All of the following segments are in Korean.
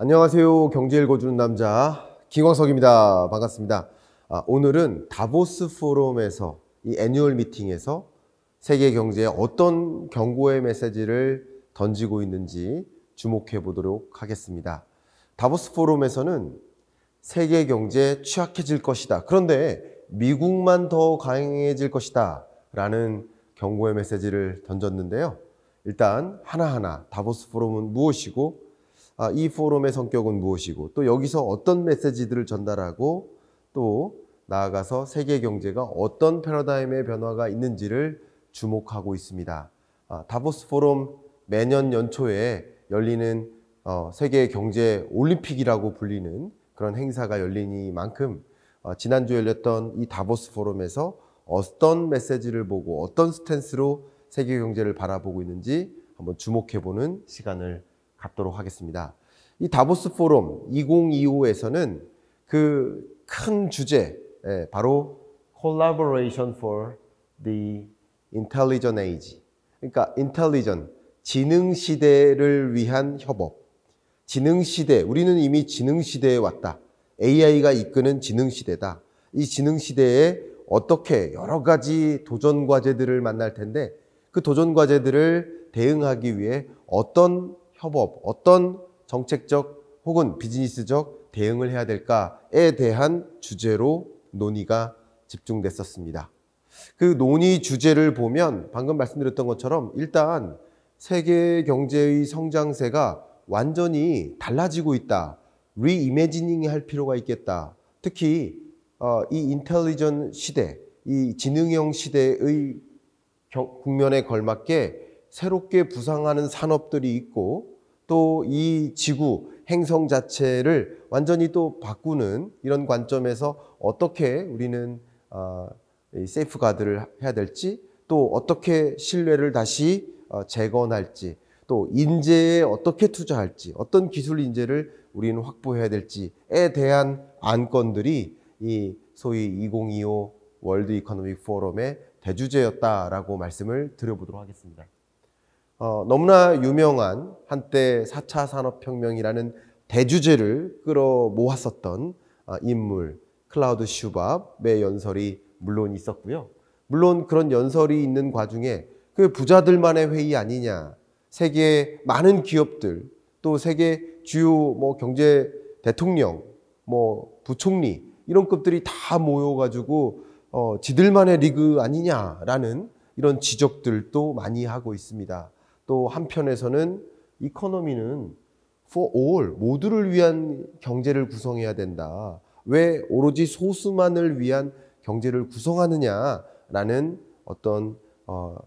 안녕하세요. 경제 읽어주는 남자 김광석입니다. 반갑습니다. 오늘은 다보스 포럼에서 이 애뉴얼 미팅에서 세계 경제에 어떤 경고의 메시지를 던지고 있는지 주목해 보도록 하겠습니다. 다보스 포럼에서는 세계 경제 취약해질 것이다. 그런데 미국만 더 강해질 것이다. 라는 경고의 메시지를 던졌는데요. 일단 하나하나 다보스 포럼은 무엇이고 이 포럼의 성격은 무엇이고 또 여기서 어떤 메시지들을 전달하고 또 나아가서 세계 경제가 어떤 패러다임의 변화가 있는지를 주목하고 있습니다. 다보스 포럼 매년 연초에 열리는 세계 경제 올림픽이라고 불리는 그런 행사가 열리니만큼 지난주에 열렸던 이 다보스 포럼에서 어떤 메시지를 보고 어떤 스탠스로 세계 경제를 바라보고 있는지 한번 주목해보는 시간을 갖도록 하겠습니다. 이 다보스 포럼 2025에서는 그 큰 주제, 바로 Collaboration for the Intelligent Age. 그러니까 Intelligent, 지능 시대를 위한 협업. 지능 시대, 우리는 이미 지능 시대에 왔다. AI가 이끄는 지능 시대다. 이 지능 시대에 어떻게 여러 가지 도전 과제들을 만날 텐데 그 도전 과제들을 대응하기 위해 어떤 협업, 어떤 정책적 혹은 비즈니스적 대응을 해야 될까에 대한 주제로 논의가 집중됐었습니다. 그 논의 주제를 보면 방금 말씀드렸던 것처럼 일단 세계 경제의 성장세가 완전히 달라지고 있다. 리이매지닝 할 필요가 있겠다. 특히 이 인텔리전 시대, 이 지능형 시대의 국면에 걸맞게 새롭게 부상하는 산업들이 있고 또 이 지구 행성 자체를 완전히 또 바꾸는 이런 관점에서 어떻게 우리는 세이프가드를 해야 될지 또 어떻게 신뢰를 다시 재건할지 또 인재에 어떻게 투자할지 어떤 기술 인재를 우리는 확보해야 될지에 대한 안건들이 이 소위 2025 월드 이코노믹 포럼의 대주제였다라고 말씀을 드려보도록 하겠습니다. 너무나 유명한 한때 4차 산업혁명이라는 대주제를 끌어모았었던 인물 클라우드 슈밥의 연설이 물론 있었고요. 물론 그런 연설이 있는 과중에 그 부자들만의 회의 아니냐, 세계 많은 기업들 또 세계 주요 경제 대통령, 부총리 이런 급들이 다 모여가지고 지들만의 리그 아니냐라는 이런 지적들도 많이 하고 있습니다. 또 한편에서는 이코노미는 for all, 모두를 위한 경제를 구성해야 된다. 왜 오로지 소수만을 위한 경제를 구성하느냐라는 어떤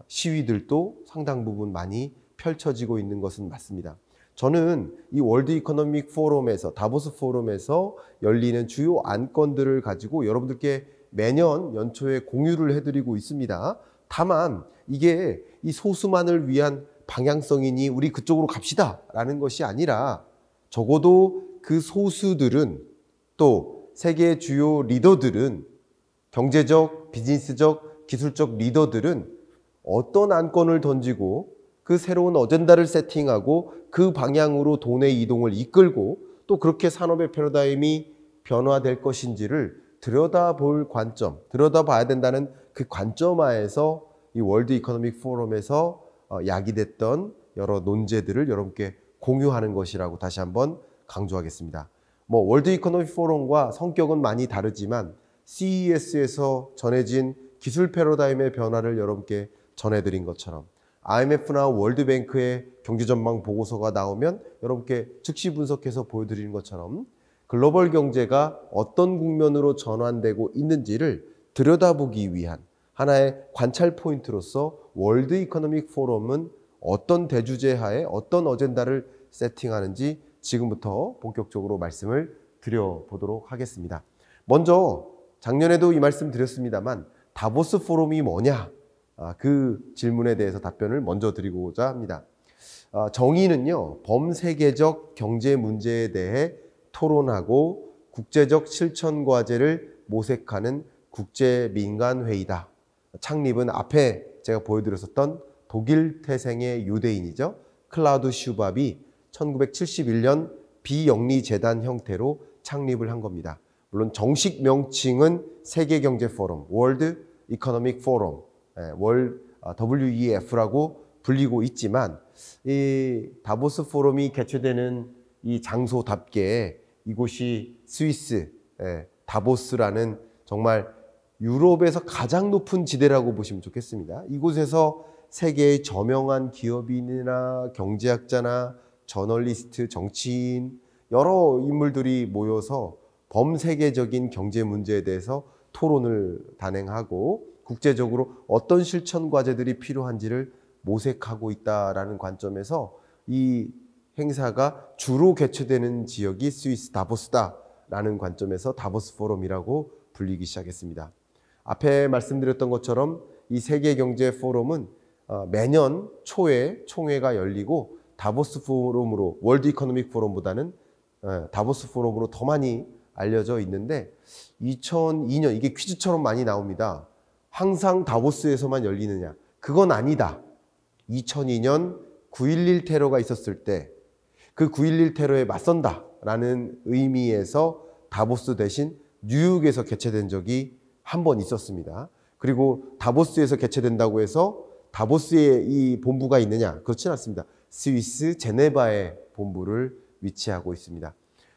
시위들도 상당 부분 많이 펼쳐지고 있는 것은 맞습니다. 저는 이 월드 이코노믹 포럼에서 다보스 포럼에서 열리는 주요 안건들을 가지고 여러분들께 매년 연초에 공유를 해드리고 있습니다. 다만 이게 이 소수만을 위한 방향성이니 우리 그쪽으로 갑시다 라는 것이 아니라 적어도 그 소수들은 또 세계 주요 리더들은 경제적, 비즈니스적, 기술적 리더들은 어떤 안건을 던지고 그 새로운 어젠다를 세팅하고 그 방향으로 돈의 이동을 이끌고 또 그렇게 산업의 패러다임이 변화될 것인지를 들여다볼 관점, 들여다봐야 된다는 그 관점하에서 이 월드 이코노믹 포럼에서 야기됐던 여러 논제들을 여러분께 공유하는 것이라고 다시 한번 강조하겠습니다. 월드 이코노믹 포럼과 성격은 많이 다르지만 CES에서 전해진 기술 패러다임의 변화를 여러분께 전해드린 것처럼 IMF나 월드뱅크의 경제전망 보고서가 나오면 여러분께 즉시 분석해서 보여드리는 것처럼 글로벌 경제가 어떤 국면으로 전환되고 있는지를 들여다보기 위한 하나의 관찰 포인트로서 월드 이코노믹 포럼은 어떤 대주제 하에 어떤 어젠다를 세팅하는지 지금부터 본격적으로 말씀을 드려보도록 하겠습니다. 먼저 작년에도 이 말씀 드렸습니다만 다보스 포럼이 뭐냐? 그 질문에 대해서 답변을 먼저 드리고자 합니다. 정의는요, 범세계적 경제 문제에 대해 토론하고 국제적 실천 과제를 모색하는 국제민간회의다. 창립은 앞에 제가 보여드렸었던 독일 태생의 유대인이죠. 클라우드 슈밥이 1971년 비영리 재단 형태로 창립을 한 겁니다. 물론 정식 명칭은 세계경제포럼, 월드 이코노믹 포럼, WEF라고 불리고 있지만 이 다보스 포럼이 개최되는 이 장소답게 이곳이 스위스 다보스라는 정말 유럽에서 가장 높은 지대라고 보시면 좋겠습니다. 이곳에서 세계의 저명한 기업인이나 경제학자나 저널리스트, 정치인 여러 인물들이 모여서 범세계적인 경제 문제에 대해서 토론을 단행하고 국제적으로 어떤 실천 과제들이 필요한지를 모색하고 있다라는 관점에서 이 행사가 주로 개최되는 지역이 스위스 다보스다라는 관점에서 다보스 포럼이라고 불리기 시작했습니다. 앞에 말씀드렸던 것처럼 이 세계경제 포럼은 매년 초에 총회가 열리고 다보스 포럼으로, 월드 이코노믹 포럼보다는 다보스 포럼으로 더 많이 알려져 있는데 2002년, 이게 퀴즈처럼 많이 나옵니다. 항상 다보스에서만 열리느냐? 그건 아니다. 2002년 9.11 테러가 있었을 때 그 9.11 테러에 맞선다라는 의미에서 다보스 대신 뉴욕에서 개최된 적이 한 번 있었습니다. 그리고 다보스에서 개최된다고 해서 다보스에 이 본부가 있느냐? 그렇진 않습니다. 스위스 제네바에 본부를 위치하고 있습니다.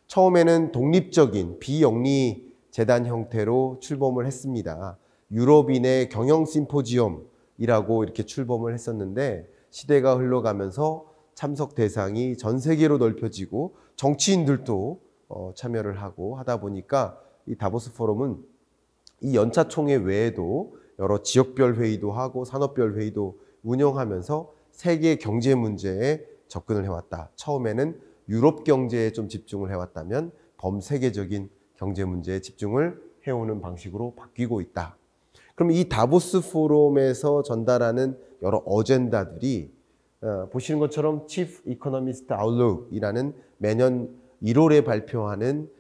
처음에는 독립적인 비영리 재단 형태로 출범을 했습니다. 유럽인의 경영 심포지엄이라고 이렇게 출범을 했었는데 시대가 흘러가면서 참석 대상이 전 세계로 넓혀지고 정치인들도 참여를 하고 하다 보니까 이 다보스 포럼은 이 연차 총회 외에도 여러 지역별 회의도 하고 산업별 회의도 운영하면서 세계 경제 문제에 접근을 해왔다. 처음에는 유럽 경제에 좀 집중을 해왔다면 범세계적인 경제 문제에 집중을 해오는 방식으로 바뀌고 있다. 그럼 이 다보스 포럼에서 전달하는 여러 어젠다들이 보시는 것처럼 Chief Economist Outlook이라는 매년 1월에 발표하는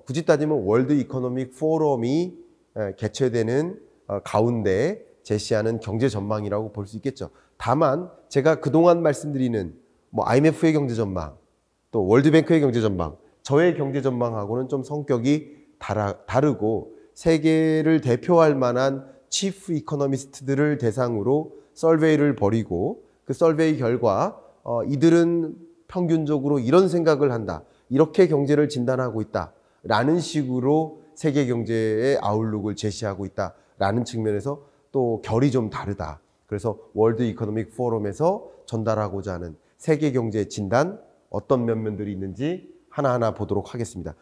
굳이 따지면 월드 이코노믹 포럼이 개최되는 가운데 제시하는 경제 전망이라고 볼 수 있겠죠. 다만 제가 그동안 말씀드리는 IMF의 경제 전망, 또 월드뱅크의 경제 전망, 저의 경제 전망하고는 좀 성격이 다르고 세계를 대표할 만한 치프 이코노미스트들을 대상으로 설베이를 벌이고 그 설베이 결과 이들은 평균적으로 이런 생각을 한다. 이렇게 경제를 진단하고 있다. 라는 식으로 세계 경제의 아웃룩을 제시하고 있다. 라는 측면에서 또 결이 좀 다르다. 그래서 월드 이코노믹 포럼에서 전달하고자 하는 세계 경제 진단 어떤 면면들이 있는지 하나하나 보도록 하겠습니다.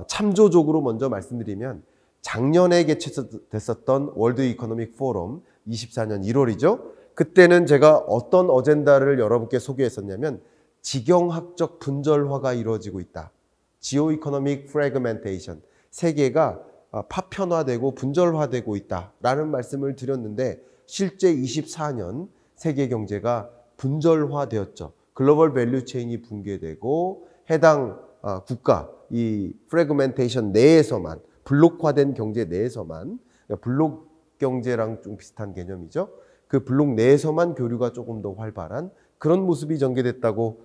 참조적으로 먼저 말씀드리면 작년에 개최됐었던 월드 이코노믹 포럼 24년 1월이죠. 그때는 제가 어떤 어젠다를 여러분께 소개했었냐면 지경학적 분절화가 이루어지고 있다. 지오이코노믹 프래그멘테이션, 세계가 파편화되고 분절화되고 있다라는 말씀을 드렸는데 실제 24년 세계 경제가 분절화되었죠. 글로벌 밸류 체인이 붕괴되고 해당 국가, 이 프래그멘테이션 내에서만, 블록화된 경제 내에서만, 블록 경제랑 좀 비슷한 개념이죠. 그 블록 내에서만 교류가 조금 더 활발한 그런 모습이 전개됐다고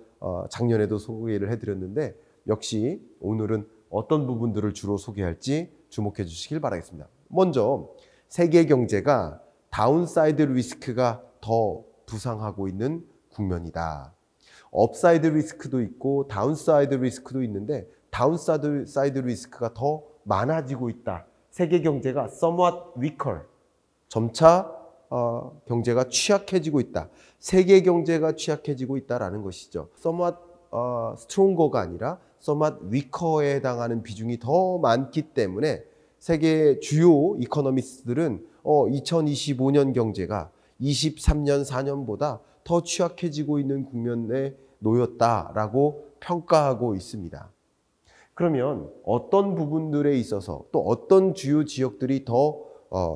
작년에도 소개를 해드렸는데 역시 오늘은 어떤 부분들을 주로 소개할지 주목해 주시길 바라겠습니다. 먼저 세계 경제가 다운사이드 리스크가 더 부상하고 있는 국면이다. 업사이드 리스크도 있고 다운사이드 리스크도 있는데 다운사이드 리스크가 더 많아지고 있다. 세계 경제가 somewhat weaker, 점차 경제가 취약해지고 있다. 세계 경제가 취약해지고 있다라는 것이죠. somewhat stronger가 아니라 somewhat weaker에 해당하는 비중이 더 많기 때문에 세계 주요 이코노미스트들은 2025년 경제가 23년 4년보다 더 취약해지고 있는 국면에 놓였다라고 평가하고 있습니다. 그러면 어떤 부분들에 있어서 또 어떤 주요 지역들이 더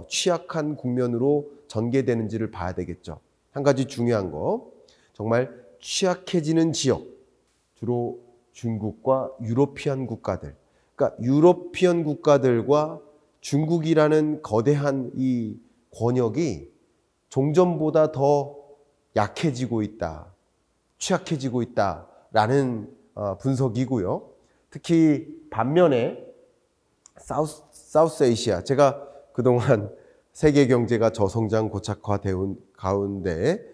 취약한 국면으로 전개되는지를 봐야 되겠죠. 한 가지 중요한 거, 정말 취약해지는 지역, 주로 중국과 유러피안 국가들, 그러니까 유러피안 국가들과 중국이라는 거대한 이 권역이 종전보다 더 약해지고 있다, 취약해지고 있다라는 분석이고요. 특히 반면에 사우스 아시아, 제가 그동안 세계 경제가 저성장 고착화되온 가운데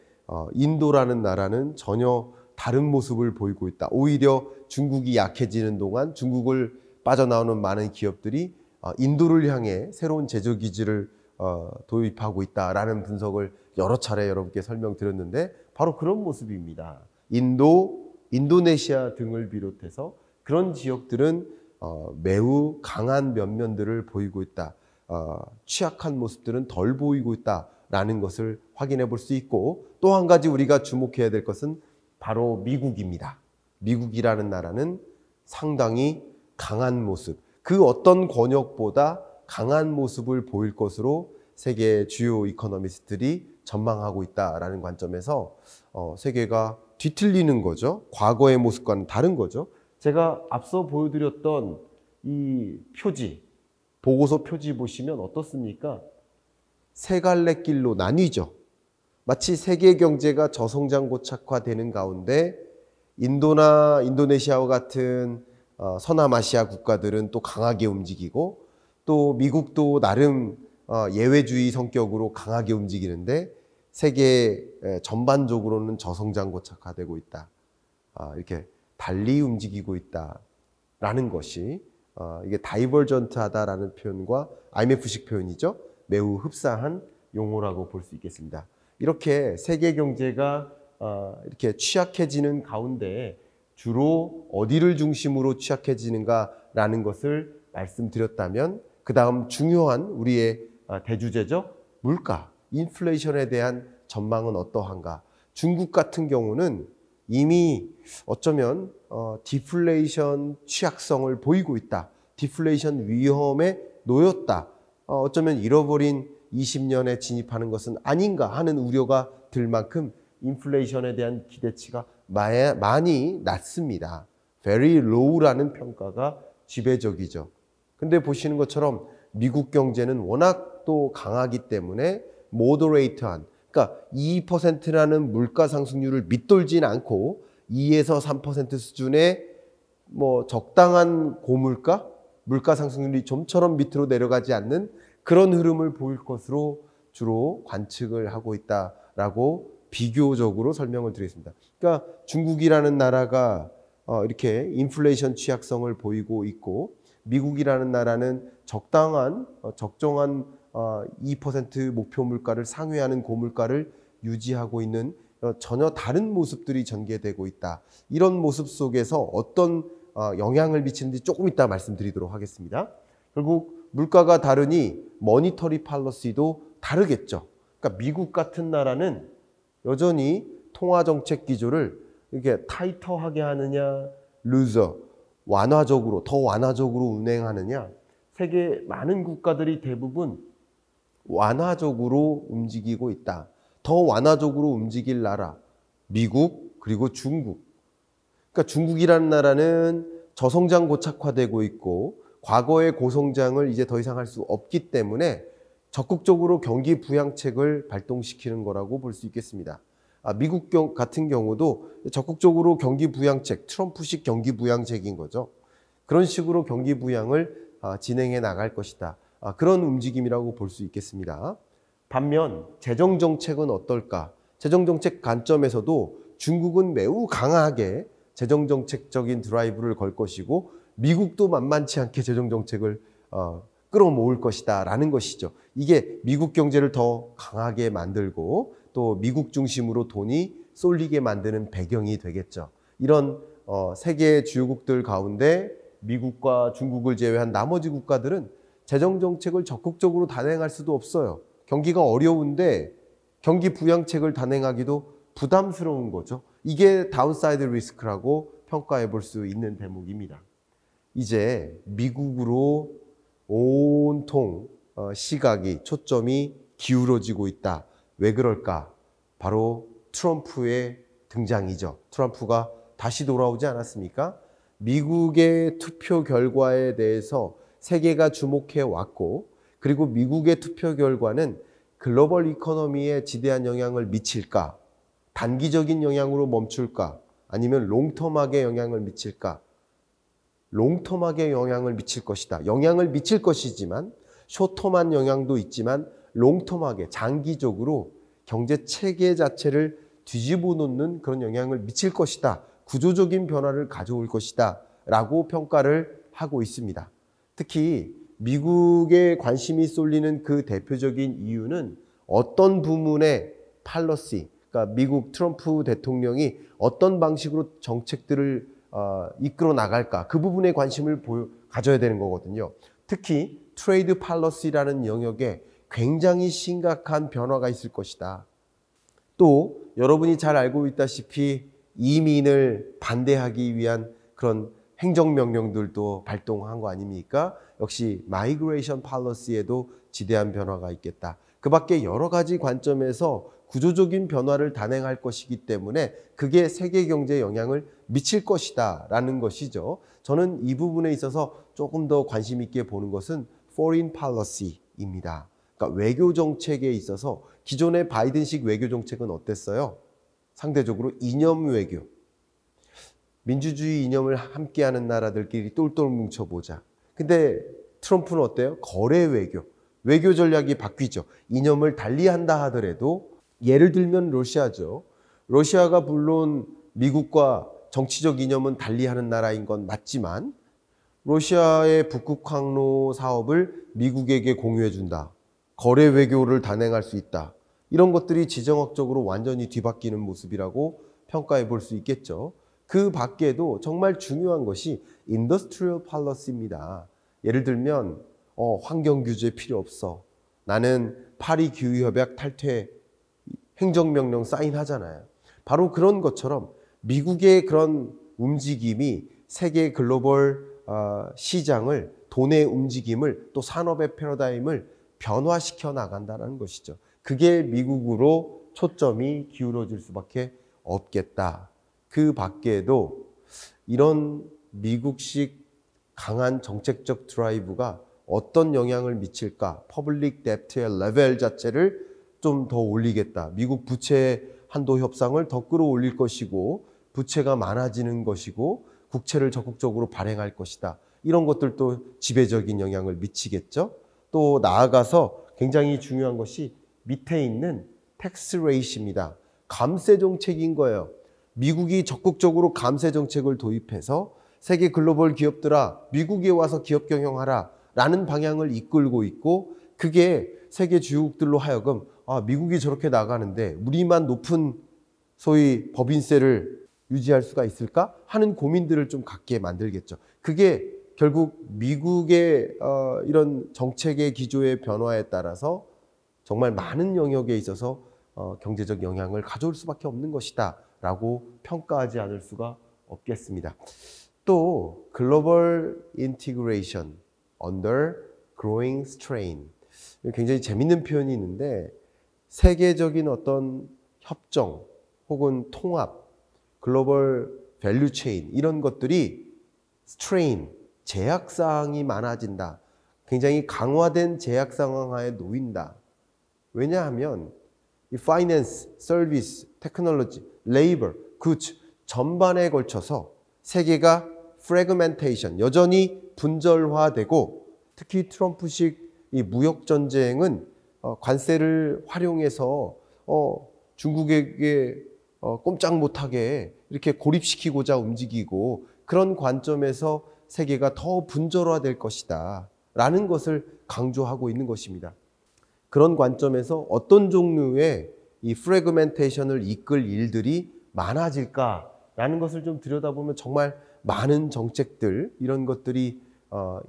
인도라는 나라는 전혀 다른 모습을 보이고 있다. 오히려 중국이 약해지는 동안 중국을 빠져나오는 많은 기업들이 인도를 향해 새로운 제조 기지를 도입하고 있다라는 분석을 여러 차례 여러분께 설명드렸는데 바로 그런 모습입니다. 인도네시아 등을 비롯해서 그런 지역들은 매우 강한 면면들을 보이고 있다. 취약한 모습들은 덜 보이고 있다라는 것을 확인해 볼 수 있고, 또 한 가지 우리가 주목해야 될 것은 바로 미국입니다. 미국이라는 나라는 상당히 강한 모습, 그 어떤 권역보다 강한 모습을 보일 것으로 세계 주요 이코노미스트들이 전망하고 있다라는 관점에서 세계가 뒤틀리는 거죠. 과거의 모습과는 다른 거죠. 제가 앞서 보여드렸던 이 표지, 보고서 표지 보시면 어떻습니까? 세 갈래 길로 나뉘죠. 마치 세계 경제가 저성장 고착화되는 가운데 인도나 인도네시아와 같은 서남아시아 국가들은 또 강하게 움직이고, 또 미국도 나름 예외주의 성격으로 강하게 움직이는데 세계 전반적으로는 저성장 고착화되고 있다. 이렇게 달리 움직이고 있다라는 것이 이게 다이버전트하다라는 표현과 IMF식 표현이죠. 매우 흡사한 용어라고 볼 수 있겠습니다. 이렇게 세계 경제가 이렇게 취약해지는 가운데 주로 어디를 중심으로 취약해지는가라는 것을 말씀드렸다면, 그 다음 중요한 우리의 대주제죠. 물가, 인플레이션에 대한 전망은 어떠한가. 중국 같은 경우는 이미 어쩌면 디플레이션 취약성을 보이고 있다. 디플레이션 위험에 놓였다. 어쩌면 잃어버린 20년에 진입하는 것은 아닌가 하는 우려가 들 만큼 인플레이션에 대한 기대치가 많이 낮습니다. very low라는 평가가 지배적이죠. 근데 보시는 것처럼 미국 경제는 워낙 또 강하기 때문에 moderate한, 그러니까 2%라는 물가 상승률을 밑돌진 않고 2에서 3% 수준의 뭐 적당한 고물가, 물가 상승률이 좀처럼 밑으로 내려가지 않는 그런 흐름을 보일 것으로 주로 관측을 하고 있다라고 비교적으로 설명을 드리겠습니다. 그러니까 중국이라는 나라가 이렇게 인플레이션 취약성을 보이고 있고, 미국이라는 나라는 적정한 2% 목표 물가를 상회하는 고물가를 유지하고 있는 전혀 다른 모습들이 전개되고 있다. 이런 모습 속에서 어떤 영향을 미치는지 조금 이따 말씀드리도록 하겠습니다. 결국 물가가 다르니 머니터리 팔러시도 다르겠죠. 그러니까 미국 같은 나라는 여전히 통화정책 기조를 이렇게 타이터하게 하느냐, 루저, 완화적으로, 더 완화적으로 운행하느냐, 세계 많은 국가들이 대부분 완화적으로 움직이고 있다. 더 완화적으로 움직일 나라, 미국, 그리고 중국. 그러니까 중국이라는 나라는 저성장 고착화되고 있고 과거의 고성장을 이제 더 이상 할 수 없기 때문에 적극적으로 경기 부양책을 발동시키는 거라고 볼 수 있겠습니다. 미국 같은 경우도 적극적으로 경기 부양책, 트럼프식 경기 부양책인 거죠. 그런 식으로 경기 부양을 진행해 나갈 것이다. 그런 움직임이라고 볼 수 있겠습니다. 반면 재정정책은 어떨까? 재정정책 관점에서도 중국은 매우 강하게 재정정책적인 드라이브를 걸 것이고, 미국도 만만치 않게 재정정책을 끌어모을 것이다 라는 것이죠. 이게 미국 경제를 더 강하게 만들고 또 미국 중심으로 돈이 쏠리게 만드는 배경이 되겠죠. 이런 세계 주요국들 가운데 미국과 중국을 제외한 나머지 국가들은 재정정책을 적극적으로 단행할 수도 없어요. 경기가 어려운데 경기 부양책을 단행하기도 부담스러운 거죠. 이게 다운사이드 리스크라고 평가해 볼 수 있는 대목입니다. 이제 미국으로 온통 시각이, 초점이 기울어지고 있다. 왜 그럴까? 바로 트럼프의 등장이죠. 트럼프가 다시 돌아오지 않았습니까? 미국의 투표 결과에 대해서 세계가 주목해 왔고, 그리고 미국의 투표 결과는 글로벌 이코노미에 지대한 영향을 미칠까? 단기적인 영향으로 멈출까? 아니면 롱텀하게 영향을 미칠까? 롱텀하게 영향을 미칠 것이다. 영향을 미칠 것이지만 숏텀한 영향도 있지만 롱텀하게 장기적으로 경제 체계 자체를 뒤집어 놓는 그런 영향을 미칠 것이다. 구조적인 변화를 가져올 것이다. 라고 평가를 하고 있습니다. 특히 미국에 관심이 쏠리는 그 대표적인 이유는 어떤 부문의 팔러시, 그러니까 미국 트럼프 대통령이 어떤 방식으로 정책들을 이끌어 나갈까, 그 부분에 관심을 가져야 되는 거거든요. 특히 트레이드 팔러시라는 영역에 굉장히 심각한 변화가 있을 것이다. 또 여러분이 잘 알고 있다시피 이민을 반대하기 위한 그런 행정명령들도 발동한 거 아닙니까? 역시 마이그레이션 팔러시에도 지대한 변화가 있겠다. 그 밖에 여러 가지 관점에서 구조적인 변화를 단행할 것이기 때문에 그게 세계 경제에 영향을 미칠 것이다 라는 것이죠. 저는 이 부분에 있어서 조금 더 관심 있게 보는 것은 foreign policy입니다. 그러니까 외교 정책에 있어서 기존의 바이든식 외교 정책은 어땠어요? 상대적으로 이념 외교. 민주주의 이념을 함께하는 나라들끼리 똘똘 뭉쳐보자. 근데 트럼프는 어때요? 거래 외교. 외교 전략이 바뀌죠. 이념을 달리한다 하더라도 예를 들면 러시아죠. 러시아가 물론 미국과 정치적 이념은 달리하는 나라인 건 맞지만 러시아의 북극 항로 사업을 미국에게 공유해 준다. 거래 외교를 단행할 수 있다. 이런 것들이 지정학적으로 완전히 뒤바뀌는 모습이라고 평가해 볼 수 있겠죠. 그 밖에도 정말 중요한 것이 인더스트리얼 팔러시입니다. 예를 들면 환경 규제 필요 없어. 나는 파리 기후협약 탈퇴 행정명령 사인하잖아요. 바로 그런 것처럼 미국의 그런 움직임이 세계 글로벌 시장을, 돈의 움직임을, 또 산업의 패러다임을 변화시켜 나간다는 것이죠. 그게 미국으로 초점이 기울어질 수밖에 없겠다. 그 밖에도 이런 미국식 강한 정책적 드라이브가 어떤 영향을 미칠까? 퍼블릭 뎁트의 레벨 자체를 좀 더 올리겠다. 미국 부채 한도 협상을 더 끌어올릴 것이고 부채가 많아지는 것이고 국채를 적극적으로 발행할 것이다. 이런 것들도 지배적인 영향을 미치겠죠. 또 나아가서 굉장히 중요한 것이 밑에 있는 텍스 레이시입니다. 감세 정책인 거예요. 미국이 적극적으로 감세 정책을 도입해서 세계 글로벌 기업들아 미국에 와서 기업 경영하라 라는 방향을 이끌고 있고 그게 세계 주요국들로 하여금 미국이 저렇게 나가는데 우리만 높은 소위 법인세를 유지할 수가 있을까 하는 고민들을 좀 갖게 만들겠죠. 그게 결국 미국의 이런 정책의 기조의 변화에 따라서 정말 많은 영역에 있어서 경제적 영향을 가져올 수밖에 없는 것이다 라고 평가하지 않을 수가 없겠습니다. 또 글로벌 인티그레이션 under growing strain, 굉장히 재밌는 표현이 있는데 세계적인 어떤 협정 혹은 통합, 글로벌 밸류 체인 이런 것들이 strain, 제약사항이 많아진다. 굉장히 강화된 제약상황 하에 놓인다. 왜냐하면 이 파이낸스, 서비스, 테크놀로지, 레이버, 굿즈 전반에 걸쳐서 세계가 프래그멘테이션, 여전히 분절화되고 특히 트럼프식 이 무역 전쟁은 관세를 활용해서 중국에게 꼼짝 못하게 이렇게 고립시키고자 움직이고 그런 관점에서 세계가 더 분절화될 것이다 라는 것을 강조하고 있는 것입니다. 그런 관점에서 어떤 종류의 이 프래그멘테이션을 이끌 일들이 많아질까라는 것을 좀 들여다보면 정말 많은 정책들 이런 것들이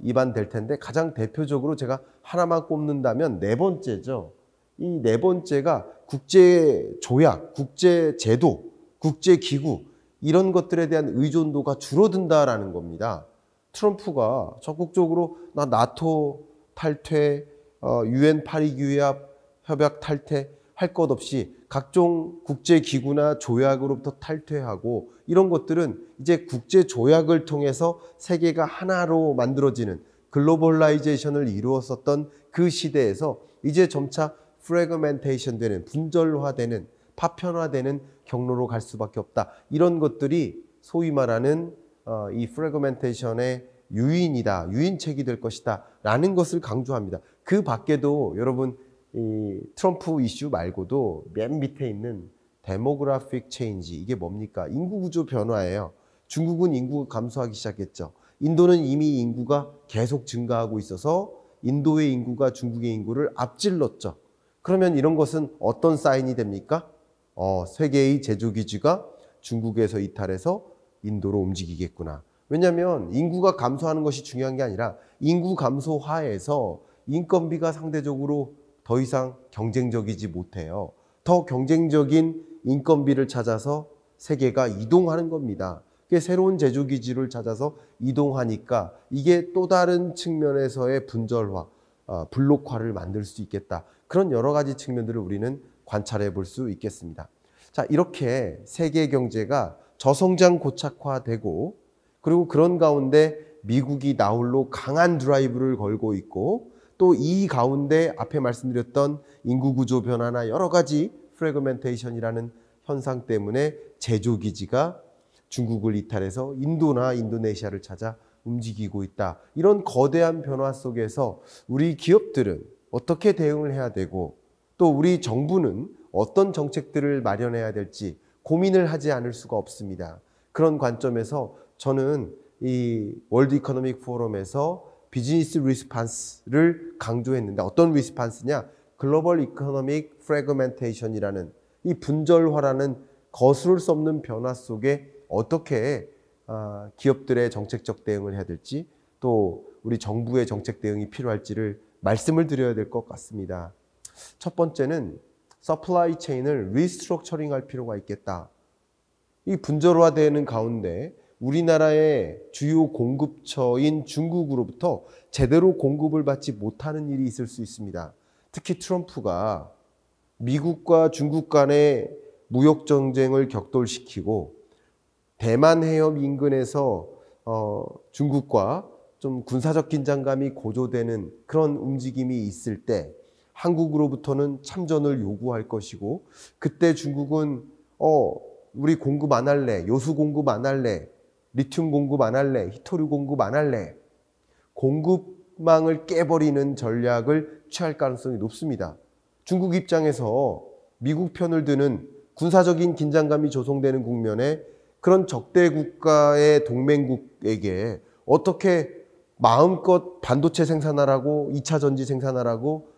입안될 텐데 가장 대표적으로 제가 하나만 꼽는다면 네 번째죠. 이 네 번째가 국제조약, 국제제도, 국제기구 이런 것들에 대한 의존도가 줄어든다라는 겁니다. 트럼프가 적극적으로 나 나토 탈퇴, UN 파리 기후협약 탈퇴 할 것 없이 각종 국제기구나 조약으로부터 탈퇴하고 이런 것들은 이제 국제조약을 통해서 세계가 하나로 만들어지는 글로벌라이제이션을 이루었었던 그 시대에서 이제 점차 프래그멘테이션 되는, 분절화되는, 파편화되는 경로로 갈 수밖에 없다. 이런 것들이 소위 말하는 이 프래그멘테이션의 유인이다, 유인책이 될 것이다 라는 것을 강조합니다. 그 밖에도 여러분 이 트럼프 이슈 말고도 맨 밑에 있는 데모그래픽 체인지, 이게 뭡니까? 인구 구조 변화예요. 중국은 인구가 감소하기 시작했죠. 인도는 이미 인구가 계속 증가하고 있어서 인도의 인구가 중국의 인구를 앞질렀죠. 그러면 이런 것은 어떤 사인이 됩니까? 세계의 제조기지가 중국에서 이탈해서 인도로 움직이겠구나. 왜냐하면 인구가 감소하는 것이 중요한 게 아니라 인구 감소 하에서 인건비가 상대적으로 더 이상 경쟁적이지 못해요. 더 경쟁적인 인건비를 찾아서 세계가 이동하는 겁니다. 새로운 제조기지를 찾아서 이동하니까 이게 또 다른 측면에서의 분절화, 블록화를 만들 수 있겠다. 그런 여러 가지 측면들을 우리는 관찰해 볼 수 있겠습니다. 자, 이렇게 세계 경제가 저성장 고착화되고, 그리고 그런 가운데 미국이 나홀로 강한 드라이브를 걸고 있고, 또 이 가운데 앞에 말씀드렸던 인구 구조 변화나 여러 가지 프래그멘테이션이라는 현상 때문에 제조기지가 중국을 이탈해서 인도나 인도네시아를 찾아 움직이고 있다. 이런 거대한 변화 속에서 우리 기업들은 어떻게 대응을 해야 되고, 또 우리 정부는 어떤 정책들을 마련해야 될지 고민을 하지 않을 수가 없습니다. 그런 관점에서 저는 이 월드 이코노믹 포럼에서 비즈니스 리스판스를 강조했는데, 어떤 리스판스냐? 글로벌 이코노믹 프래그멘테이션이라는 이 분절화라는 거스를 수 없는 변화 속에 어떻게 기업들의 정책적 대응을 해야 될지, 또 우리 정부의 정책 대응이 필요할지를 말씀을 드려야 될 것 같습니다. 첫 번째는 서플라이 체인을 리스트럭처링 할 필요가 있겠다. 이 분절화되는 가운데 우리나라의 주요 공급처인 중국으로부터 제대로 공급을 받지 못하는 일이 있을 수 있습니다. 특히 트럼프가 미국과 중국 간의 무역 전쟁을 격돌시키고 대만 해협 인근에서 중국과 좀 군사적 긴장감이 고조되는 그런 움직임이 있을 때 한국으로부터는 참전을 요구할 것이고, 그때 중국은 우리 공급 안 할래, 요수 공급 안 할래, 리튬 공급 안 할래, 히토류 공급 안 할래, 공급망을 깨버리는 전략을 취할 가능성이 높습니다. 중국 입장에서 미국 편을 드는 군사적인 긴장감이 조성되는 국면에 그런 적대 국가의 동맹국에게 어떻게 마음껏 반도체 생산하라고, 2차 전지 생산하라고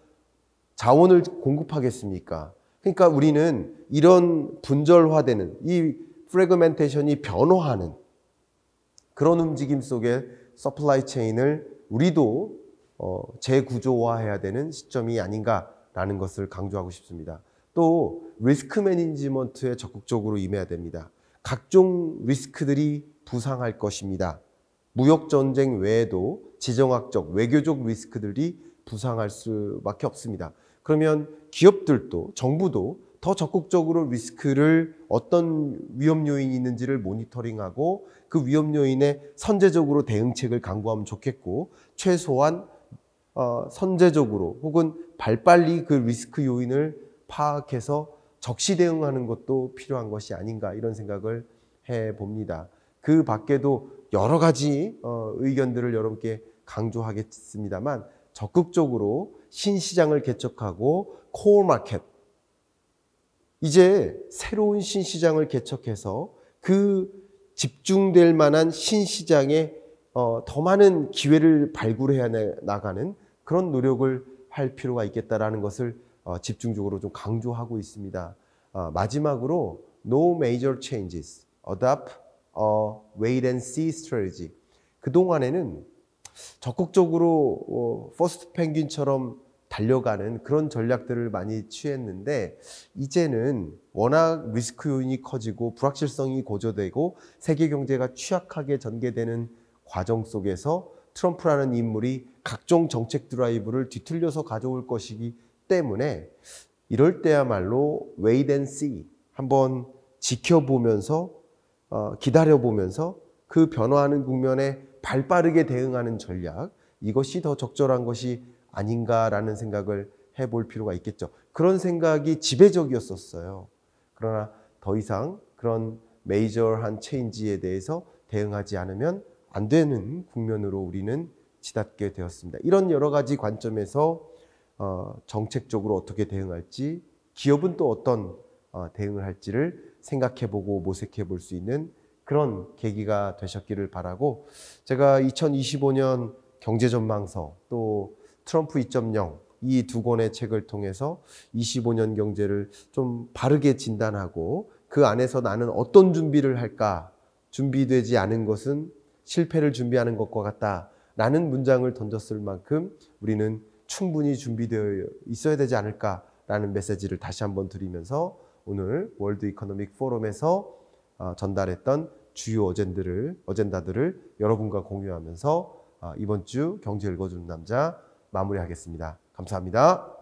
자원을 공급하겠습니까? 그러니까 우리는 이런 분절화되는, 이 프래그멘테이션이 변화하는 그런 움직임 속에 서플라이 체인을 우리도 재구조화해야 되는 시점이 아닌가라는 것을 강조하고 싶습니다. 또 리스크 매니지먼트에 적극적으로 임해야 됩니다. 각종 리스크들이 부상할 것입니다. 무역 전쟁 외에도 지정학적, 외교적 리스크들이 부상할 수밖에 없습니다. 그러면 기업들도, 정부도 더 적극적으로 리스크를, 어떤 위험 요인이 있는지를 모니터링하고 그 위험 요인에 선제적으로 대응책을 강구하면 좋겠고, 최소한 선제적으로 혹은 발빨리 그 리스크 요인을 파악해서 적시 대응하는 것도 필요한 것이 아닌가, 이런 생각을 해봅니다. 그 밖에도 여러 가지 의견들을 여러분께 강조하겠습니다만, 적극적으로 신시장을 개척하고 코어 마켓, 이제 새로운 신시장을 개척해서 그 집중될 만한 신시장에 더 많은 기회를 발굴해 나가는 그런 노력을 할 필요가 있겠다라는 것을 집중적으로 좀 강조하고 있습니다. 마지막으로 No major changes, adopt a wait and see strategy. 그동안에는 적극적으로 퍼스트 펭귄처럼 달려가는 그런 전략들을 많이 취했는데, 이제는 워낙 리스크 요인이 커지고 불확실성이 고조되고 세계 경제가 취약하게 전개되는 과정 속에서 트럼프라는 인물이 각종 정책 드라이브를 뒤틀려서 가져올 것이기 때문에, 이럴 때야말로 wait and see, 한번 지켜보면서 기다려보면서 그 변화하는 국면에 발빠르게 대응하는 전략, 이것이 더 적절한 것이 아닌가라는 생각을 해볼 필요가 있겠죠. 그런 생각이 지배적이었었어요. 그러나 더 이상 그런 메이저한 체인지에 대해서 대응하지 않으면 안 되는 국면으로 우리는 치닫게 되었습니다. 이런 여러 가지 관점에서 정책적으로 어떻게 대응할지, 기업은 또 어떤 대응을 할지를 생각해보고 모색해볼 수 있는 그런 계기가 되셨기를 바라고, 제가 2025년 경제전망서 또 트럼프 2.0 이 두 권의 책을 통해서 25년 경제를 좀 바르게 진단하고 그 안에서 나는 어떤 준비를 할까, 준비되지 않은 것은 실패를 준비하는 것과 같다라는 문장을 던졌을 만큼 우리는 충분히 준비되어 있어야 되지 않을까라는 메시지를 다시 한번 드리면서 오늘 월드 이코노믹 포럼에서 전달했던 주요 어젠다들을 여러분과 공유하면서 이번 주 경제 읽어주는 남자 마무리하겠습니다. 감사합니다.